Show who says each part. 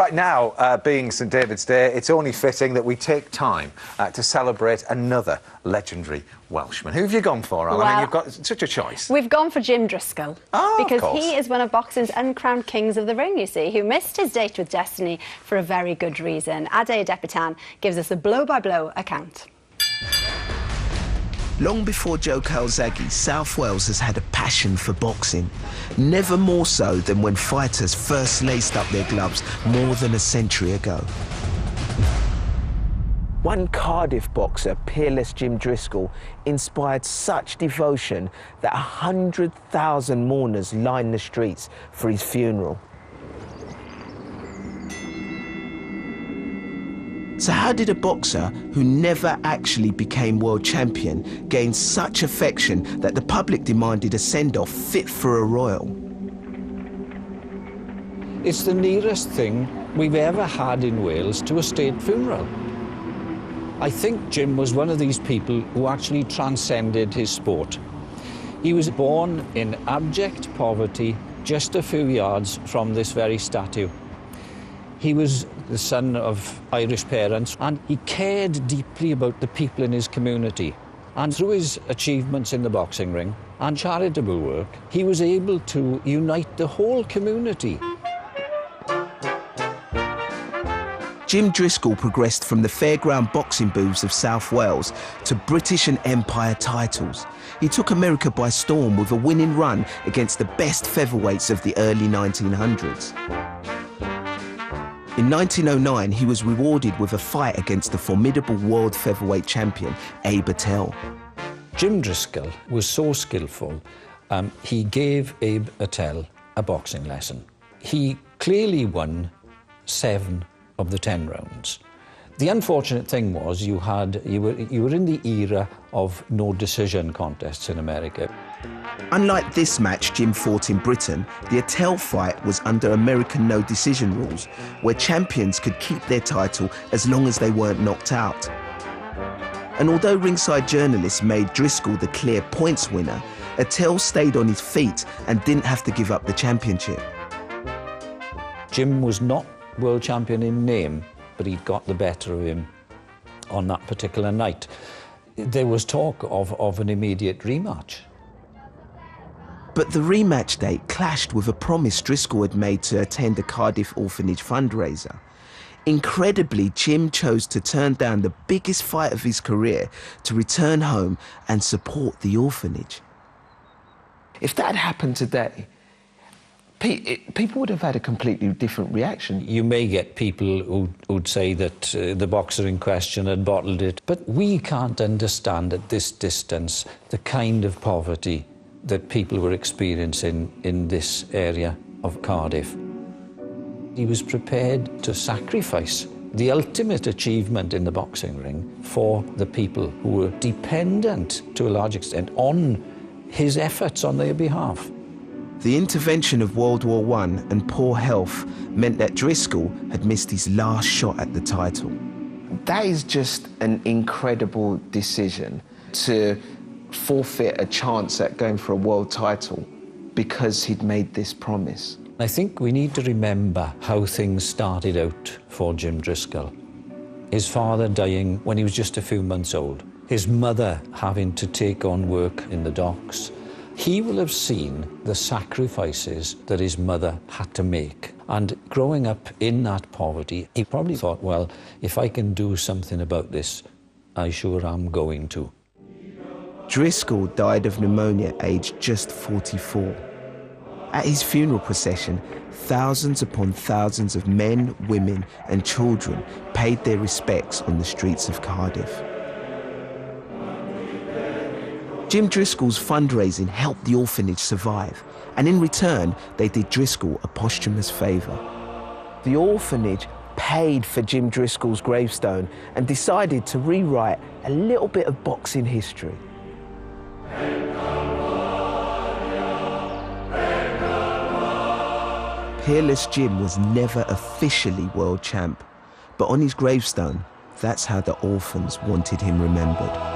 Speaker 1: Right now, being St David's Day, it's only fitting that we take time to celebrate another legendary Welshman. Who have you gone for, Al?
Speaker 2: Well,
Speaker 1: I mean, you've got such a choice.
Speaker 2: We've gone for Jim Driscoll. Because he is one of boxing's uncrowned kings of the ring, you see, who missed his date with destiny for a very good reason. Ade Depitan gives us a blow-by-blow account.
Speaker 3: Long before Joe Calzaghe, South Wales has had a passion for boxing. Never more so than when fighters first laced up their gloves more than a century ago. One Cardiff boxer, peerless Jim Driscoll, inspired such devotion that 100,000 mourners lined the streets for his funeral. So how did a boxer who never actually became world champion gain such affection that the public demanded a send-off fit for a royal?
Speaker 4: It's the nearest thing we've ever had in Wales to a state funeral. I think Jim was one of these people who actually transcended his sport. He was born in abject poverty just a few yards from this very statue. He was the son of Irish parents, and he cared deeply about the people in his community. And through his achievements in the boxing ring and charitable work, he was able to unite the whole community.
Speaker 3: Jim Driscoll progressed from the fairground boxing booths of South Wales to British and Empire titles. He took America by storm with a winning run against the best featherweights of the early 1900s. In 1909, he was rewarded with a fight against the formidable world featherweight champion, Abe Attell.
Speaker 4: Jim Driscoll was so skillful, he gave Abe Attell a boxing lesson. He clearly won 7 of the 10 rounds. The unfortunate thing was you were in the era of no decision contests in America.
Speaker 3: Unlike this match Jim fought in Britain, the Attell fight was under American no-decision rules, where champions could keep their title as long as they weren't knocked out. And although ringside journalists made Driscoll the clear points winner, Attell stayed on his feet and didn't have to give up the championship.
Speaker 4: Jim was not world champion in name, but he'd got the better of him on that particular night. There was talk of an immediate rematch.
Speaker 3: But the rematch date clashed with a promise Driscoll had made to attend a Cardiff orphanage fundraiser. Incredibly, Jim chose to turn down the biggest fight of his career to return home and support the orphanage. If that had happened today, people would have had a completely different reaction.
Speaker 4: You may get people who'd say that the boxer in question had bottled it, but we can't understand at this distance the kind of poverty that people were experiencing in this area of Cardiff. He was prepared to sacrifice the ultimate achievement in the boxing ring for the people who were dependent, to a large extent, on his efforts on their behalf.
Speaker 3: The intervention of World War I and poor health meant that Driscoll had missed his last shot at the title. That is just an incredible decision, to forfeit a chance at going for a world title because he'd made this promise.
Speaker 4: I think we need to remember how things started out for Jim Driscoll. His father dying when he was just a few months old. His mother having to take on work in the docks. He will have seen the sacrifices that his mother had to make. And growing up in that poverty, he probably thought, well, if I can do something about this, I sure am going to.
Speaker 3: Driscoll died of pneumonia aged just 44. At his funeral procession, thousands upon thousands of men, women and children paid their respects on the streets of Cardiff. Jim Driscoll's fundraising helped the orphanage survive, and in return, they did Driscoll a posthumous favour. The orphanage paid for Jim Driscoll's gravestone and decided to rewrite a little bit of boxing history. Peerless Jim was never officially world champ, but on his gravestone, that's how the orphans wanted him remembered.